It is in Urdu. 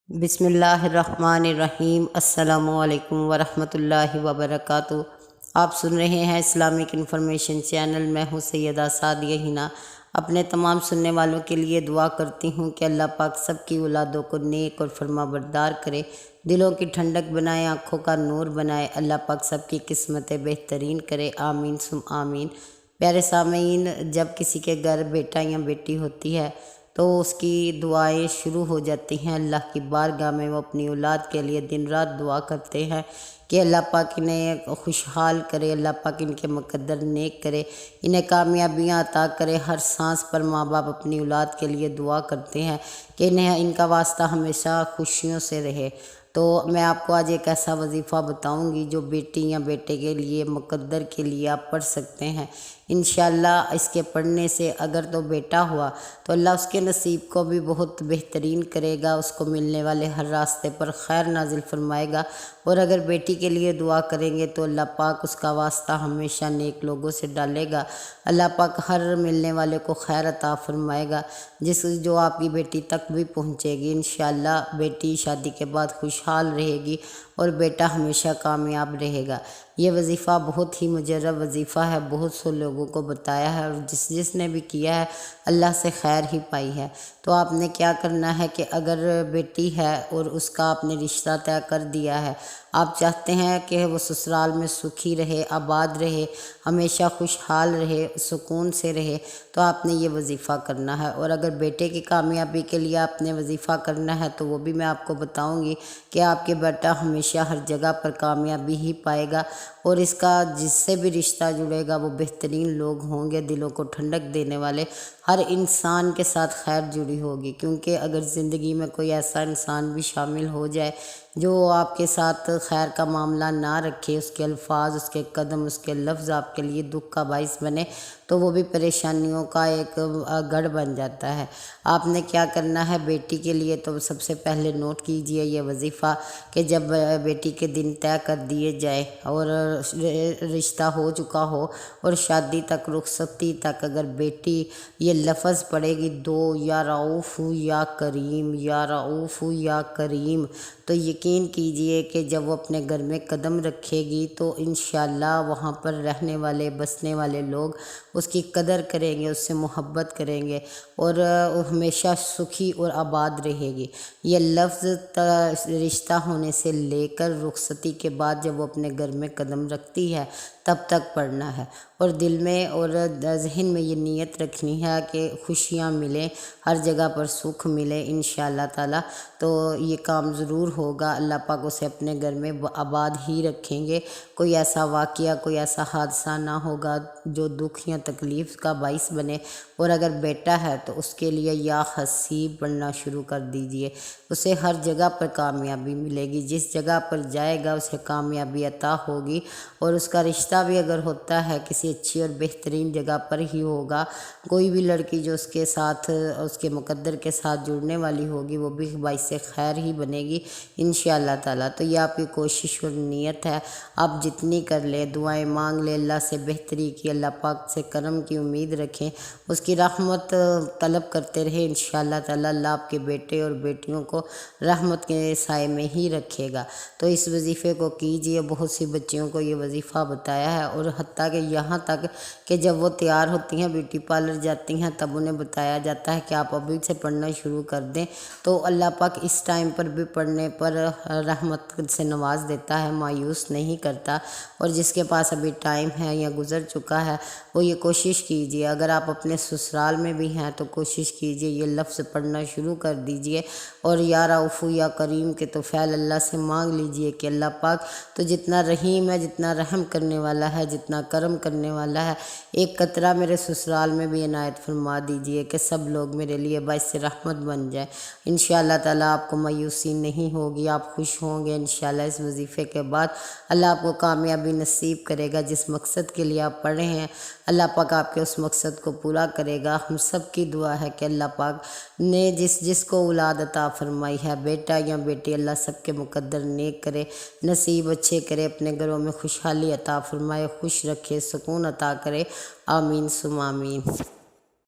بسم اللہ الرحمن الرحیم۔ السلام علیکم ورحمۃ اللہ وبرکاتہ۔ آپ سن رہے ہیں اسلامک انفارمیشن چینل۔ میں ہوں سیدہ سعدیہ ہنا۔ اپنے تمام سننے والوں کے لیے دعا کرتی ہوں کہ اللہ پاک سب کی اولادوں کو نیک اور فرما بردار کرے، دلوں کی ٹھنڈک بنائے، آنکھوں کا نور بنائے۔ اللہ پاک سب کی قسمتیں بہترین کرے، آمین ثم آمین۔ پیارے سامعین، جب کسی کے گھر بیٹا یا بیٹی ہوتی ہے تو اس کی دعائیں شروع ہو جاتی ہیں۔ اللہ کی بارگاہ میں وہ اپنی اولاد کے لیے دن رات دعا کرتے ہیں کہ اللہ پاک انہیں خوشحال کرے، اللہ پاک ان کے مقدر نیک کرے، انہیں کامیابیاں عطا کرے۔ ہر سانس پر ماں باپ اپنی اولاد کے لیے دعا کرتے ہیں کہ ان کا واسطہ ہمیشہ خوشیوں سے رہے۔ تو میں آپ کو آج ایک ایسا وظیفہ بتاؤں گی جو بیٹی یا بیٹے کے لیے، مقدر کے لیے آپ پڑھ سکتے ہیں۔ انشاءاللہ اس کے پڑھنے سے اگر تو بیٹا ہوا تو اللہ اس کے نصیب کو بھی بہت بہترین کرے گا، اس کو ملنے والے ہر راستے پر خیر نازل فرمائے گا۔ اور اگر بیٹی کے لیے دعا کریں گے تو اللہ پاک اس کا واسطہ ہمیشہ نیک لوگوں سے ڈالے گا۔ اللہ پاک ہر ملنے والے کو خیر عطا فرمائے گا، جو آپ کی بیٹی تک بھی پہنچے گی۔ انشاءاللہ بیٹی شادی کے بعد خوشحال رہے گی اور بیٹا ہمیشہ کامیاب رہے گا۔ یہ وظیفہ بہت ہی مجرب وظیفہ ہے، بہت سے لوگوں کو بتایا ہے، اور جس نے بھی کیا ہے اللہ سے خیر ہی پائی ہے۔ تو آپ نے کیا کرنا ہے کہ اگر بیٹی ہے اور اس کا آپ نے رشتہ طے کر دیا ہے، آپ چاہتے ہیں کہ وہ سسرال میں سکھی رہے، آباد رہے، ہمیشہ خوشحال رہے، سکون سے رہے، تو آپ نے یہ وظیفہ کرنا ہے۔ اور اگر بیٹے کی کامیابی کے لیے آپ نے وظیفہ کرنا ہے تو وہ بھی میں آپ کو بتاؤں گی کہ آپ کے بیٹا ہمیشہ ہر جگہ پر کامیابی ہی پائے گا، اور اس کا جس سے بھی رشتہ جڑے گا وہ بہترین لوگ ہوں گے، دلوں کو ٹھنڈک دینے والے۔ ہر انسان کے ساتھ خیر جڑی ہوگی، کیونکہ اگر زندگی میں کوئی ایسا انسان بھی شامل ہو جائے جو آپ کے ساتھ خیر کا معاملہ نہ رکھے، اس کے الفاظ، اس کے قدم، اس کے لفظ آپ کے لیے دکھ کا باعث بنے، تو وہ بھی پریشانیوں کا ایک گڑھ بن جاتا ہے۔ آپ نے کیا کرنا ہے بیٹی کے لیے، تو سب سے پہلے نوٹ کیجئے یہ وظیفہ کہ جب بیٹی کے دن طے کر دیے جائے اور رشتہ ہو چکا ہو اور شادی تک، رخصتی تک اگر بیٹی یہ لفظ پڑھے گی، دو یا رعوف یا کریم، یا رعوف یا کریم، تو یقین کیجئے کہ جب وہ اپنے گھر میں قدم رکھے گی تو انشاءاللہ وہاں پر رہنے والے، بسنے والے لوگ اس کی قدر کریں گے، اس سے محبت کریں گے، اور ہمیشہ سکھی اور آباد رہے گی۔ یہ لفظ رشتہ ہونے سے لے کر رخصتی کے بعد جب وہ اپنے گھر میں قدم رکھتی ہے تب تک پڑھنا ہے، اور دل میں اور ذہن میں یہ نیت رکھنی ہے کہ خوشیاں ملیں، ہر جگہ پر سکھ ملے انشاءاللہ تعالی۔ تو یہ کام ضرور ہوگا، اللہ پاک اسے اپنے گھر میں آباد ہی رکھیں گے، کوئی ایسا واقعہ، کوئی ایسا حادثہ نہ ہوگا جو دکھ یا تکلیف کا باعث بنے۔ اور اگر بیٹا ہے تو اس کے لیے یا حسیب پڑھنا شروع کر دیجئے، اسے ہر جگہ پر کامیابی ملے گی، جس جگہ پر جائے گا اسے کامیابی عطا ہوگی۔ اور اس کا رشتہ بھی اگر ہوتا ہے کسی اچھی اور بہترین جگہ پر ہی ہوگا، کوئی بھی لڑکی جو اس کے ساتھ، اس کے مقدر کے ساتھ جڑنے والی ہوگی، وہ بھی باعث خیر ہی بنے گی انشاءاللہ تعالیٰ۔ تو یہ آپ کی کوشش اور نیت ہے، آپ جتنی کر لیں، دعائیں مانگ لیں، اللہ سے بہتری کی، اللہ پاک سے کرم کی امید رکھیں، اس کی رحمت طلب کرتے رہیں انشاءاللہ تعالیٰ۔ اللہ آپ کے بیٹے اور بیٹیوں کو رحمت کے سائے میں ہی رکھے گا۔ تو اس وظیفے کو کیجئے، بہت سی بچیوں کو یہ وظیفہ بتایا ہے، اور حتیٰ کہ یہاں تک کہ جب وہ تیار ہوتی ہیں، بیوٹی پارلر جاتی ہیں، تب انہیں بتایا جاتا ہے کہ آپ ابھی سے پڑھنا شروع کر دیں، تو اللہ پاک اس ٹائم پر بھی پڑھنے پر رحمت سے نواز دیتا ہے، مایوس نہیں کرتا۔ اور جس کے پاس ابھی ٹائم ہے یا گزر چکا ہے، وہ یہ کوشش کیجئے، اگر آپ اپنے سسرال میں بھی ہیں تو کوشش کیجئے یہ لفظ پڑھنا شروع کر دیجئے، اور یا رعوف یا کریم کے تو فعل اللہ سے مانگ لیجئے کہ اللہ پاک تو جتنا رحیم ہے، جتنا رحم کرنے والا ہے، جتنا کرم کرنے والا ہے، ایک قطرہ میرے سسرال میں بھی عنایت فرما دیجئے کہ سب لوگ میرے لیے باعث رحمت بن جائیں۔ انشاءاللہ تعالیٰ آپ کو مایوسی نہیں ہوگی، آپ خوش ہوں گے انشاءاللہ۔ اس وظیفے کے بعد اللہ آپ کو کامیابی نصیب کرے گا، جس مقصد کے لیے آپ پڑھے ہیں اللہ پاک آپ کے اس مقصد کو پورا کرے گا۔ ہم سب کی دعا ہے کہ اللہ پاک نے جس کو اولاد عطا فرمائی ہے، بیٹا یا بیٹی، اللہ سب کے مقدر نیک کرے، نصیب اچھے کرے، اپنے گھروں میں خوشحالی عطا فرمائے، خوش رکھے، سکون عطا کرے، آمین ثم آمین۔